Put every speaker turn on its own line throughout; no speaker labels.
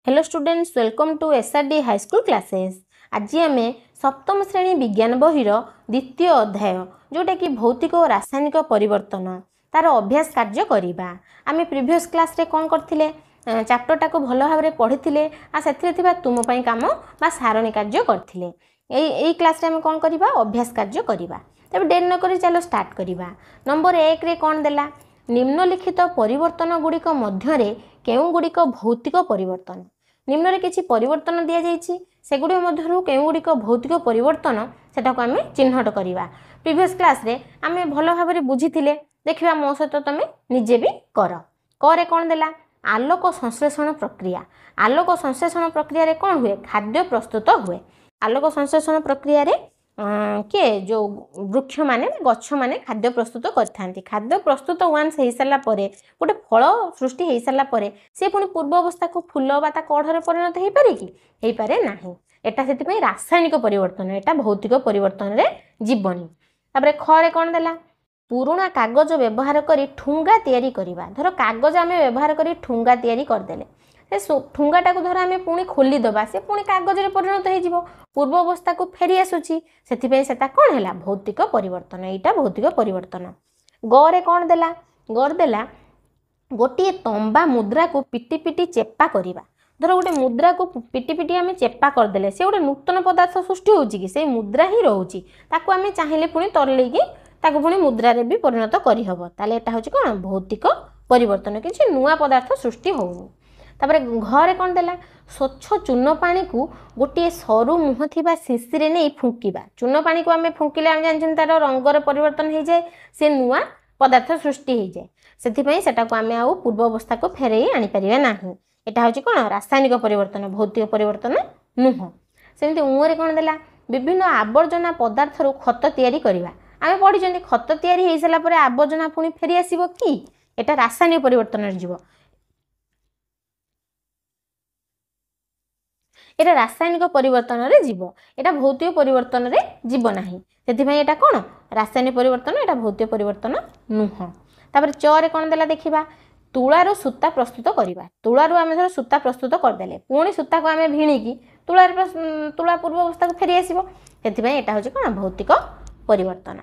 Hello students, welcome to SRD high school classes. आज आम सप्तम श्रेणी विज्ञान बहिर द्वितीय अध्याय जोटा कि भौतिक और रासायनिक परिवर्तन तार अभ्यास कार्य करवा। आम प्रीवियस क्लास रे कौन करथिले चैप्टरटा को भल भाव में पढ़ी से तुम काम बा सारणी कार्य करथिले। यही क्लास रे आम कौन करवा अभ्यास कार्य करवा। तब डेर न करी चलो स्टार्ट करवा। नंबर 1 रे कौन देला निम्नलिखित परिवर्तन गुड़िक मध्य केउं गुड़िक भौतिक परिवर्तन। निम्न रे किछि परिवर्तन दिया जाइछि सेगुडी मध्यरु केउं गुड़िक भौतिक परिवर्तन सेटाको आमे चिन्हट करिवा। प्रीवियस क्लास रे आमे भलो भाबरे बुझिथिले, देखिबा मो सहित तमे निजे भी कर। करे कोन देला आलोक संश्लेषण प्रक्रिया। आलोक संश्लेषण प्रक्रिया रे कोन हुए खाद्य प्रस्तुत हुए। आलोक संश्लेषण प्रक्रिया रे के जो वृक्ष माने गच्छ माने खाद्य प्रस्तुत करथांती। खाद्य प्रस्तुत वान्स हो सारा परे गोटे फल सृष्टि हो सारा परे से पुणी पूर्व अवस्था को फूल बा ता कढ़रे परिणत हो पारे कि हो पारे नाही। एटा सेति रासायनिक परिवर्तन, एटा भौतिक परिवर्तन रे जीवनी। तापरे खरे कोन देला पुराना कागज व्यवहार करी ठुंगा तैयारी करिबा। धर कागज आमे व्यवहार करी ठुंगा तैयारी कर देले, से ठुंगाटा को धर आमे पुणी खोली दबा से पुणी कागज रे परिणत हो जिवो, पूर्व अवस्था को फेरी आसुची। सेति सेटा कोन हैला भौतिक परिवर्तन। एटा भौतिक परिवर्तन। गरे कोन देला गर देला गोटे तंबा मुद्रा को पिटी पिटी चेपा करिबा। धर गोटे मुद्रा को पिटी पिटी आमे चेपा कर देले से गोटे नूतन पदार्थ सृष्टि होची कि से मुद्रा ही रहउची, ताको आमे चाहिले पुणी तरले कि ताको पुणी मुद्रा रे भी परिणत करि हबो। ताले एटा होची कोन भौतिक परिवर्तन, किछि नुआ पदार्थ सृष्टि होउनी। तापरे घरे कौन देला स्वच्छ चून पानी को गोटे सरू मुह थिबा शिशी रे नहीं फुंकिबा। चून पानी को आमे फुंकिले आमे जानछन तार रंगर परिवर्तन हो जाए, से नुआ पदार्थ सृष्टि हो जाए। सेथिपई सेटा को आमे आउ पूर्व अवस्था को फेरई आनी परिबा नाही। एटा होची कोन रासायनिक परिवर्तन, भौतिक परिवर्तन नुह। सेमति उरे कोन देला विभिन्न आवर्जना पदार्थ रु खत तैयारी करबा। आमे पढिजंती खत तैयारी हो साला परे आवर्जना पुणी फेरी आसीबो कि एटा रासायनिक परिवर्तन रे जीवो। एटा रासायनिक परिवर्तन रे जीव, एटा भौतिक परिवर्तन रे जीव नाही। सेथिपई एटा कोन रासायनिक परिवर्तन, एटा भौतिक परिवर्तन नुह। तापर चरे कोन देला देखिबा तुळारो सूता प्रस्तुत करिबा। तुळारो आमे धर सूता प्रस्तुत कर देले, पुणी सूता को आमे भिणी की तुळा पूर्व अवस्था को फेरी आसीबो। सेथिपई एटा होची कोन भौतिक परिवर्तन।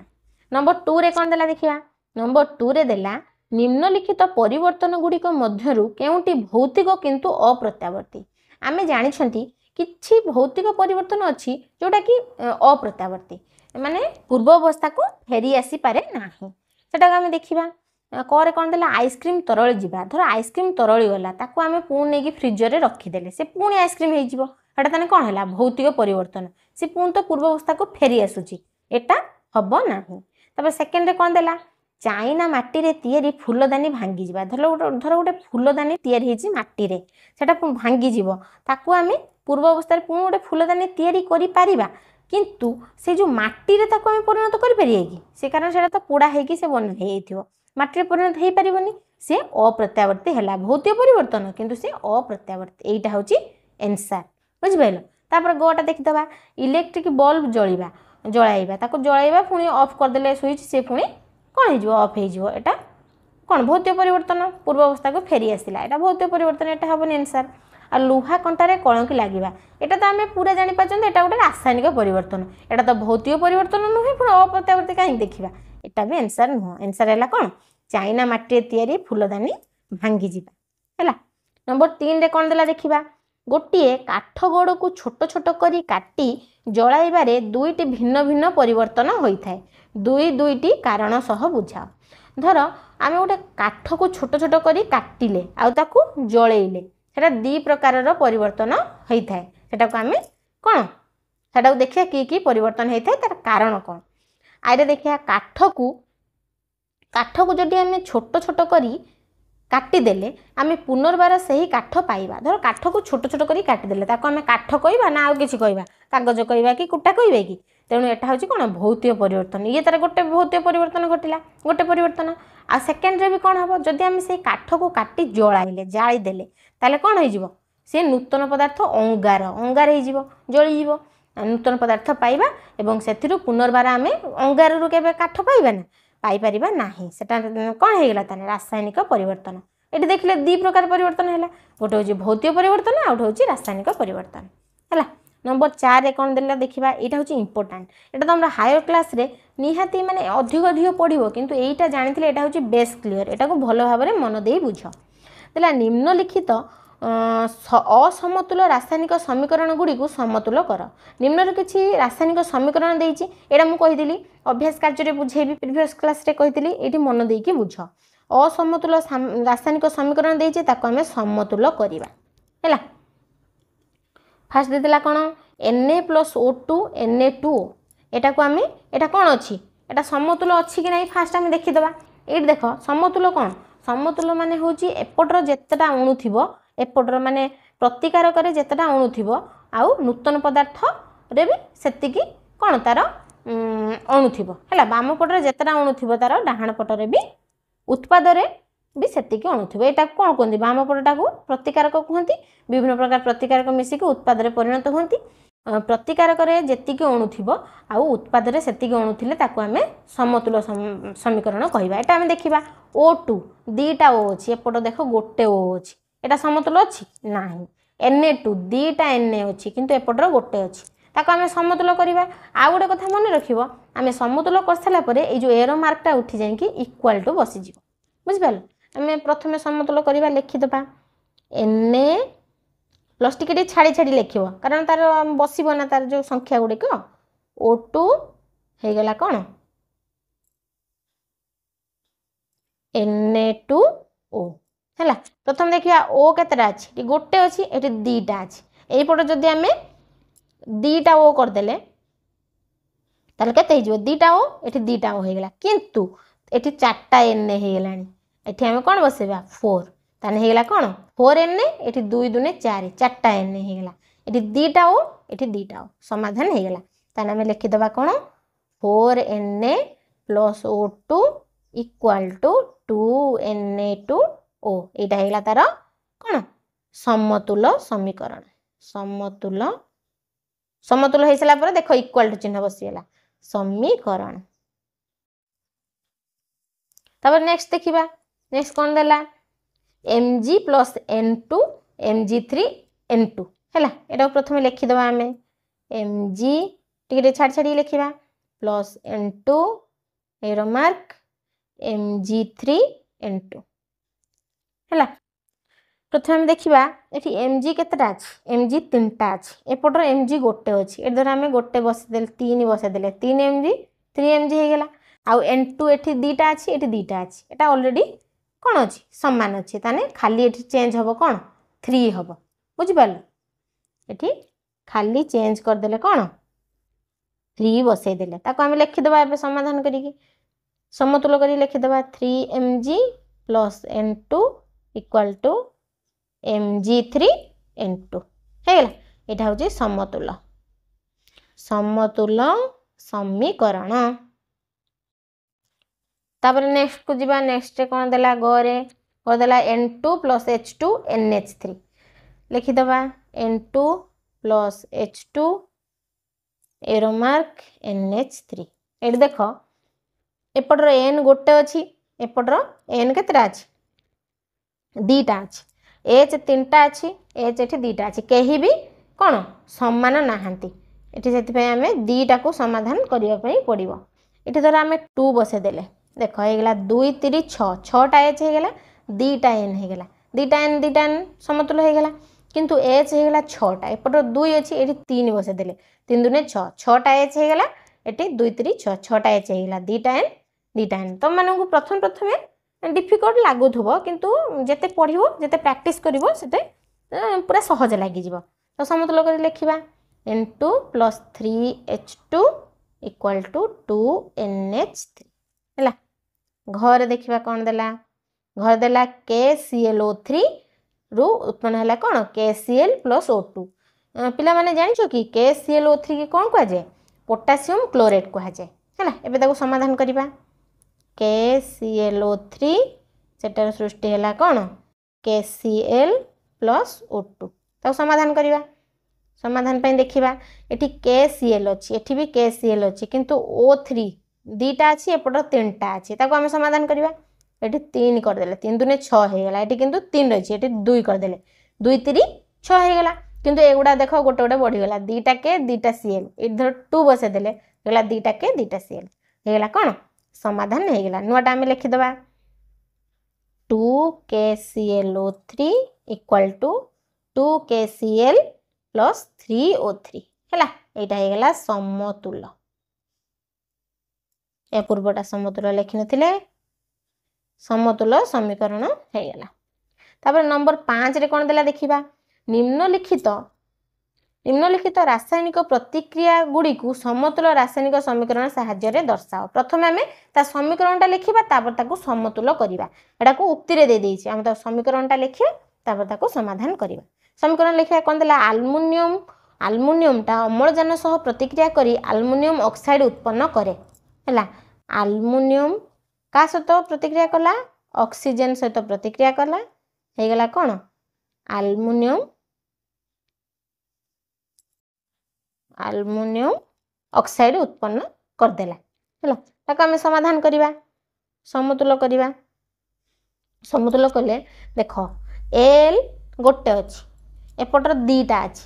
नंबर 2 रे कोन देला देखिबा। नंबर 2 रे देला निम्नलिखित परिवर्तन गुड़िक मध्यरु केउंटी भौतिक किंतु अप्रत्यावर्ती। आमे जानिछंती किछि भौतिक परिवर्तन अछि जोटा कि अप्रत्यावर्ती, माने पूर्व अवस्था को फेरी आसी पारे नाही। सेटा आमे देखिबा। करे कोन देला आइसक्रीम तरळी जिबा। धर आइसक्रीम तरळी गला, ताको आमे पुणी नेकी फ्रीजर रे रखी देले, से पुणी आइसक्रीम हे जिवो। एटा तने कोन हैला भौतिक परिवर्तन, से पुणी तो पूर्व अवस्था को फेरी आसुची, एटा हबो नाही। तबे सेकंड रे कोन देला चाइना माटी रे तैयारी फूलदानी भांगी जिबा। धर गोटे फूलदानी तैयारी हेची माटी रे, सेटा भांगी जिवो, ताको आमे पूर्व अवस्था रे पुणी गोटे फूलदानी तैयारी करि पारिबा, किंतु से जो माटी रे ताको आमे परिणत करि परिये कि से कारण सेटा तो पोड़ा हेकी से बन हेइथिवो, माटी रे परिणत हेइ पारिबोनी, से अप्रत्यावर्ती हैला। भौतिक परिवर्तन किंतु से अप्रत्यावर्ती। एइटा होची आंसर, बुझि पाइलो। तापर गोटा देखि दबा इलेक्ट्रिक बल्ब जळाइबा, ताको जळाइबा पुणी ऑफ कर देले स्विच, से पुणी कोन हे जिवो ऑफ हे जिवो। एटा कोन भौतिक परिवर्तन, पूर्व अवस्था को फेरी आसिला, एटा भौतिक परिवर्तन, एटा हबो आंसर। आ लुहा कंटारे कलंकी लागिबा, एटा तो आमे पूरा जानि पाचन, एटा गोटे रासायनिक परिवर्तन, एटा तो भौतिक परिवर्तन नुहे, पुणी अप्रत्यावर्ती काहे देखिबा, एटा भी आंसर नुह। आंसर हैला कोन चाइना माटी रे तैयारी फूलदानी भांगी जिबा हैला। नंबर 3 रे कोन देला देखिबा गोटे काठ गोड़ को छोट छोट करी काटी जळाइबारे दुईटी भिन्न भिन्न परिवर्तन होइथाय। दुईटी कारण सह बुझाओ। धर आमे गोटे काठ को छोट छोट करी काटिले आ ताकू जळेइले, सेटा दी प्रकार परिवर्तन होइथाय। सेटा को आमे कोन सेटा देखिया की परिवर्तन होइथाय, तार कारण कोन। आइरे देखिया काठ को जदि आमे छोट छोट करी काटी देले आमे पुनर्बार सही काठ पाइबा। धर काठ को छोट छोट करी काटी देले, ताको आमे काठ कहबा ना आ किछि कहबा, कागज कहबा कि कुटा कहबा कि। तेणु एटा होची कोन भौतिक परिवर्तन। ये तार गोटे भौतिक परिवर्तन घटिला, गोटे परिवर्तन। आ सेकेंड रे भी कोन हबो जदि आमे से काठ को काटी जळाइले जाळी देले, ताले कोन हे जिवो से नूतन पदार्थ अंगार हे जिवो, जळी जिवो। नूतन पदार्थ पाइबा एवं सेथिरु पुनर्बार आमे अंगार रु केबे काठ पाइबा ना, पाई परिबा नाही। सेटा कोन हे गेला ताने रासायनिक परिवर्तन। ये देखिले दी प्रकार परिवर्तन है गोटे हूँ भौतिक परिवर्तन आ गोटे हूँ रासायनिक परिवर्तन है। नंबर 4 रे कौन देला देखिबा एटा हूँ इंपोर्टाट एटा तो हमरा हायर क्लास रे निहाती माने अधिक अधिक पढ़िबो किंतु एटा जानिथिले एटा हूँ बेस क्लियर एटा को भलो भाबरे मन देई बुझ देला निम्नलिखित असमतुल रासायनिक समीकरण गुड़ी को समतुल कर निम्न किसी रासायनिक समीकरण देइछि एटा मु कहिदिली अभ्यास कार्य रे बुझेबी प्रीवियस क्लास रे कहिदिली एटी मन देइकि बुझ असमतुल रासायनिक समीकरण देइछि ताको हमें समतुल करिबा हैला। फास्ट देला कौन Na+O2 Na2O एटा को आमे एटा कौन अच्छी एटा समतुल अच्छी कि नहीं फास्ट आमे देखीदबा ये देख समतुल कौन समतुल माने होची एपटर जेतेटा अणु थिबो एपटर माने प्रतिकारक रे जेतेटा अणु थिबो आउ नूतन पदार्थ रे भी सेतिकी कौन तार अणु थिबो हैला बाम पटर जेतेटा अणु थिबो तार डाहाण पटर भी उत्पाद रे भी सेतिकी अणु थिबो एटा कौन कहंती बाम पटटा को प्रतिकारक कहंती विभिन्न प्रकार प्रतिकारक मिसिकी उत्पाद रे परिणत होंती प्रतिकारक रे जेतिकी अणु थिबो आउ उत्पाद रे सेतिकी अणु थिले ताको हमें समतुल समीकरण कहिबा एटा हमें देखिबा O2 दीटा O अछि एपट देखो गोटे O अछि एटा समतुल अछि नाही Na2 दीटा Na अछि किंतु एपटर गोटे अछि ताको हमें समतुल करिबा आ गोटे कथा मन रखिबो हमें समतुल करसला परे ए जो एरो मार्कटा उठी जाय कि इक्वल टू बसि जिवो बुझि पालो हमें प्रथमे समतुल करिबा लिखि दबा Na प्लस टिके छाड़ी छाड़ी लिखिबो कारण तार बसिबो ना तार जो संख्या गुडी को O2 हे गला कोन Na2O हैला प्रथम देखिया O केतरा अछि गोटे अछि एठी दीटा अछि एई पट जदी हमें दीटा O कर देले ताले केते हिजो दीटा O एठी दीटा O हे गला किंतु एठी चारटा Na हे गलानी एठी हमें कोन बसेबा 4 ताने हे गला कोन 4 Na एठी 2 2 4 चारटा Na हे गला एठी दीटा O एठी दीटा O समाधान हे गला ताने हमें लिखि दबा कोन 4 Na + O2 = 2 Na2O एटा हे गला तार कोन समतुल समीकरण समतुल समतुल हे सला पर देखो इक्वल टू चिन्ह बसियला समीकरण। तब नेक्स्ट देखिबा नेक्स्ट कोन देला Mg + N2 Mg3 N2 हैला एटा प्रथमे लिखि दबा हमें Mg टिके छाड़ छाड़ी लिखिबा plus N2 arrow mark Mg3 N2 हैला प्रथमे देखिबा एठी Mg केतटा अछि Mg तीनटा अछि एपटर Mg गोटे अछि ए धर हमें गोटे बस देल 3 बस देले 3 Mg 3 Mg हे गेला आ N2 एठी दीटा अछि एठी दीटा अछि एटा ऑलरेडी कौन अच्छी समान अच्छी ताने खाली एठी चेंज हबो कौन 3 हबो बुझि पालो एठी खाली चेंज कर देले कौन 3 बसै देले ताको हम लिखि दबा एबे समाधान करिकि समतुल करी लिखि दबा 3Mg + N2 = Mg3 N2 हे गेला एटा होची समतुल समतुल समीकरण। तापर नेक्स्ट को जीवा नेक्स्ट कौन देला गरे को देला N2 + H2 NH3 लिखि दबा N2 + H2 arrow mark NH3 eight देखो एपटर N गोटे अछि एपटर N केतरा अछि दीटा अछि H तीनटा अछि H एठी दीटा अछि केही भी कोन समान नाहंती एठी सेति पे हमें दीटा को समाधान करिया पई पड़िबो एठी धर हमें 2 बसे देले देखो हे गेला 2 3 6 6टा H हे गेला दीटा N हे गेला दीटा N समतुल हे गेला किंतु H हे गेला 6टा एपट 2 अछि एठी 3 बसे देले 3 2 6 6टा H हे गेला एठी 2 3 6 6टा H हे गेला दीटा N तम मानन को प्रथमे डिफिकल्ट लागुथबो किंतु जेते पढिबो जेते प्रैक्टिस करिवो सेते पूरा सहज लागि जिवो तो समतुल कर लिखिबा N2 + 3H2 = 2NH3 हैला घर देखिबा कोन देला घर देला KClO3 रु उत्पन्न हैला कोन KCl + O2 पिला माने जानि छ कि KClO3 के कोन कह जाय पोटेशियम क्लोराइड कह जाय हैला एबे ताको समाधान करिबा KClO3 सेटर सृष्टि हैला कोन KCl + O2 ताको समाधान करिबा समाधान पे देखिबा एठी KCl अछि एठी भी KCl अछि किंतु O3 दीटा अछि एपट तीनटा अछि ताको हम समाधान करिबा एटी 3 करदेले 3 दुने 6 हो गला एटी किंतु 3 रही एटी 2 करदेले 2 3 6 हो गला किंतु एगुडा देख गोटे गोटे बढ़ी गला दीटा के दीटा सीएल ये धर 2 बसे देले गला दीटा के दीटा सीएल हो गला कोन समाधान हो गला नुआटा हम लिखि दबा 2KClO3 equal to 2KCl plus 3O3 हैला एटा हो गला समतुल्य ए पूर्वटा समतुल्य लिखि नथिले समतुल्य समीकरण हो गला तापर नंबर 5 रे कोन देला देखिबा निम्नलिखित रासायनिक प्रतिक्रिया गुडी को समतुल्य रासायनिक समीकरण सहाय्य रे दर्शाओ प्रथमे हमें ता समीकरणटा लिखिबा तापर ताको समतुल्य करिबा एटा को उक्ति रे दे देइछि हम ता समीकरणटा लिखिबा तापर ताको समाधान करिबा समीकरण लिखिबा कोन देला अल्मुनियमटा अम्लजान सह प्रतिक्रिया करी अल्मुनियम ऑक्साइड उत्पन्न करे हैला अल्मुनियम का सहित प्रतिक्रिया कला ऑक्सीजन सहित प्रतिक्रिया कला हे गला कोन अल्मुनियम ऑक्साइड उत्पन्न कर देला हैला ताका हम समाधान करिबा समतुल्य कले देखो एल गोटे अछि एपटर दीटा अछि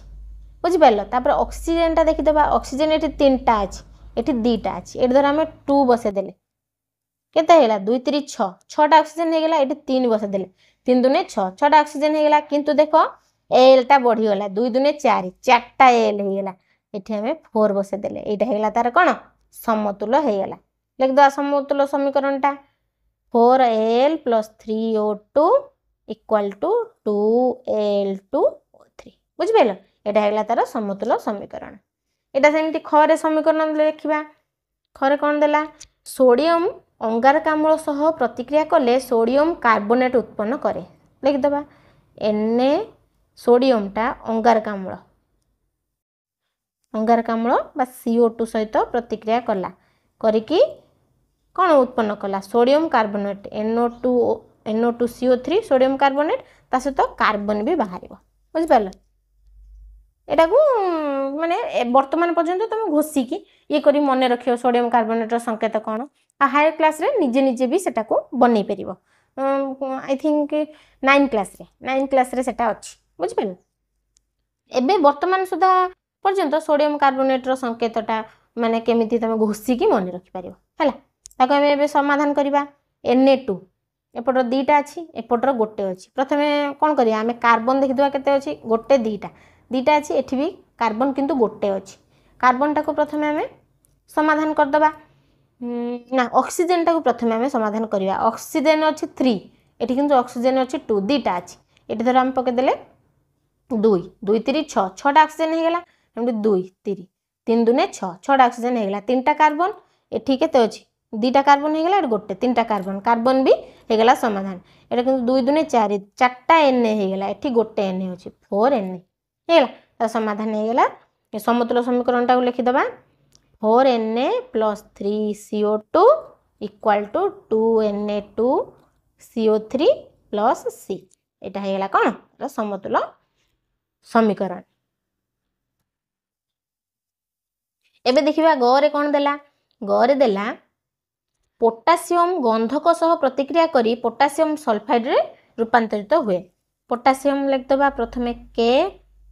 बुझि पाइलो तापर ऑक्सीजन टा देखि देबा ऑक्सीजन एठी तीनटा अछि एठी दीटा अछि एठी धर हम 2 बसे देले केते हेला 2 3 6 6टा ऑक्सीजन हे गेला एठी 3 बसे देले 3 दुने 6 6टा ऑक्सीजन हे गेला किंतु देखो एल टा बढ़ी गेला 2 दुने 4 4टा एल हे गेला एठी हमें 4 बसे देले एटा हेला तार कोन समतुल्य हे गेला लिख दो समतुल्य समीकरणटा 4L + 3O2 equal to 2L2O3 बुझि पेलो एटा हेला तार समतुल्य समीकरण एटा सेमति खरे समीकरण लिखिबा खरे कोन देला सोडियम अंगारक अम्ल सह प्रतिक्रिया कले सोडियम कार्बोनेट उत्पन्न करे लिख दबा Na सोडियमटा अंगारक अम्ल बा CO2 सहित प्रतिक्रिया कला करिकी कौन उत्पन्न कला sodium carbonate NO2CO3 sodium carbonate ता सहित कार्बन भी बाहर बुझि पाल एटा को माने वर्तमान पर्यंत तुम घोषिकी ये करी मन रखियो सोडियम कार्बोनेट संकेत कौन हायर क्लास रे निजे निजे भी सेटा को बनै परिबो आई थिंक 9 क्लास रे सेटा अछि बुझि पाल एबे वर्तमान सुधा पर्यंत सोडियम कार्बोनेट संकेतटा माने केमिति तुम घोषिकी मन रखि परिबो हैला ताको हम एबे समाधान करिबा Na2 एपटर दीटा अछि एपटर गोटे अछि प्रथमे कोन करिया हमें कार्बन देखि दवा केते अछि गोटे दीटा अछि एठी भी कार्बन किंतु गोटे अछि कार्बन टाको प्रथमे हमें समाधान कर दबा ना ऑक्सीजन टाको प्रथमे हमें समाधान करिया ऑक्सीजन अछि 3 एठी किंतु ऑक्सीजन अछि 2 दीटा अछि एठी धर हम पके देले 2 2 3 6 6टा ऑक्सीजन हे गेला हम 2 3 3 दुने 6 6टा ऑक्सीजन हे गेला 3टा कार्बन एठी केते अछि दीटा कार्बन हे गेला गोटे 3टा कार्बन भी हे गेला समाधान एटा किंतु 2 दुने 4 4टा Na हे गेला एठी गोटे Na अछि 4Na हे गेला ता समाधान हे गेला ए समतुल्य समीकरणटा को लिखि दबा 4Na + 3CO2 equal to 2Na2CO3 + C एटा हे गेला कोन समतुल्य समीकरण एबे देखिबा गरे कोन देला गरे देला पोटासियम गंधक सह प्रतिक्रिया करी पोटासियम सल्फाइड रे रूपांतरित हुए पोटासियम लिख दबा प्रथमे K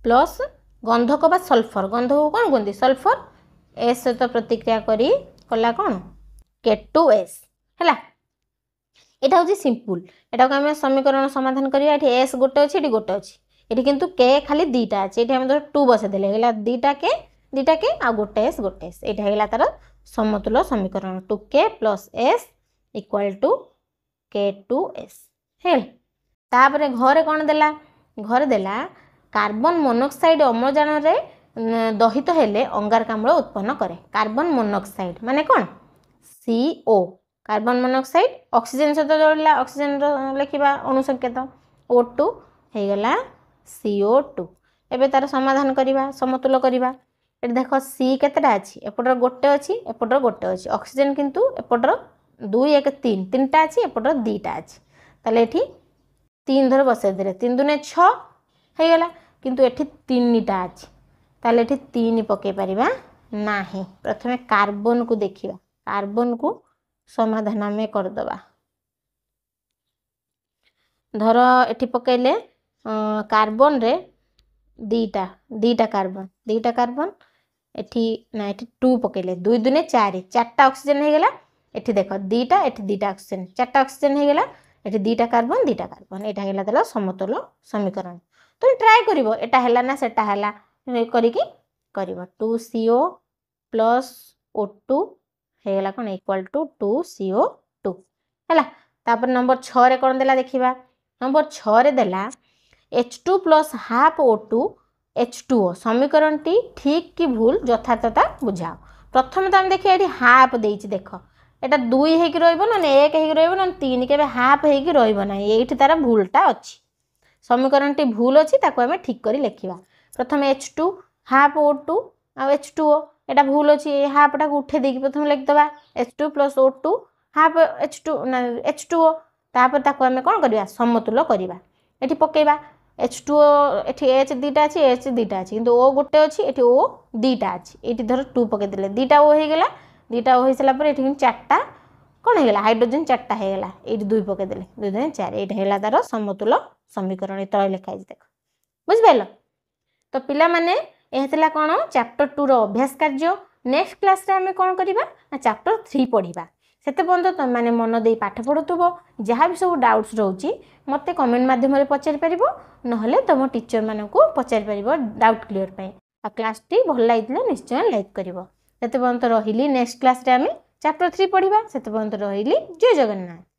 प्लस गंधक बा सल्फर गंधक कोन कोंदी सल्फर S सहित प्रतिक्रिया करी कला कोन K2S हैला एटा होची सिंपल एटा को हम समीकरण समाधान करिया एठी S गोटे अछि एठी गोटे अछि एठी किंतु K खाली दीटा अछि एठी हम 2 बसे देले गेला दीटा के आ गोटे S एटा हेला तार समतुल्य समीकरण 2K + S equal to K2S hello तापरे घरे कोन देला घरे देला कार्बन मोनोक्साइड अम्लजान रे दहित हेले अंगारक अम्ल उत्पन्न करे कार्बन मोनोक्साइड माने कोन CO कार्बन मोनोक्साइड ऑक्सीजन सहित जोड़ला ऑक्सीजन लिखिबा अणु संकेत O2 हे गेला CO2 एबे तार समाधान करिबा समतुल्य करिबा एटा देखो C केतेटा अछि एपटर गोटे अछि एपटर गोटे अछि ऑक्सीजन किंतु एपटर 2 1 3 तीनटा अछि एपटर दीटा अछि ताले एठी 3 धर बसे देले 3 दुने 6 हे गेला किंतु एठी 3टा अछि ताले एठी 3 पके परिबा नाही प्रथमे कार्बन को देखिबा कार्बन को समाधान में कर दबा धर एठी पकेले कार्बन रे दीटा कार्बन एठी ना एठी 2 पकेले 2 दुने 4 चारटा ऑक्सीजन हे गेला एठी देखो दीटा ऑक्सीजन चारटा ऑक्सीजन हे गेला एठी दीटा कार्बन एटा गेला तला समतुल समीकरण तो ट्राई करिवो एटा हैला ना सेटा हैला करिकी करिवो 2CO प्लस O2 हे गेला कोन इक्वल टू 2CO2 हैला तापर नंबर 6 रे कोन देला देखिबा नंबर 6 रे देला H2 plus half O2 H2O समीकरण टी ठीक कि भूल यथार्थता बुझाओ प्रथम तो हम देखिए एठी हाफ देइछि देखो एटा 2 हेकि रहइबो न 1 हेकि रहइबो न 3 केबे हाफ हेकि रहइबो ना एठी तारा भूलटा अछि समीकरण टी भूल अछि ताको हमें ठीक करी लेखिबा प्रथम H2 हाफ O2 आ H2O एटा भूल अछि ए हाफ टा को उठे देकी प्रथम लिख दबा H2 plus O2 half H2 ना H2O तापर ताको हमें कोन करिया समतुल करिबा एठी पकेबा H2O एठी H दीटा अछि H दीटा अछि किंतु O गोटे अछि एठी O दीटा अछि एठी धर 2 पके देले दीटा O हे गेला दीटा O हेसला पर एठी चारटा कोन हे गेला हाइड्रोजन चारटा हे गेला एठी 2 पके देले 2 2 4 एठी हेला तार समतुल समीकरण ए तळे लिखा अछि देखो बुझ पाइलो तो पिला माने एहतला कोन चैप्टर 2 रो अभ्यास कार्य नेक्स्ट क्लास रे हमें कोन करिबा चैप्टर 3 पढिबा सेते बंद तुम माने मन दे पाठ पढुतबो जहाँ भी सब डाउट्स रहउची मते कमेंट माध्यम रे पचारि परिबो नहले तुम टीचर मानन को पचारि परिबो डाउट क्लियर पई आ क्लास टी भल लागितले निश्चय लाइक करिवो सेते बंद रहिली नेक्स्ट क्लास रे हमें चैप्टर 3 पढिबा सेते बंद रहिली जय जगन्नाथ।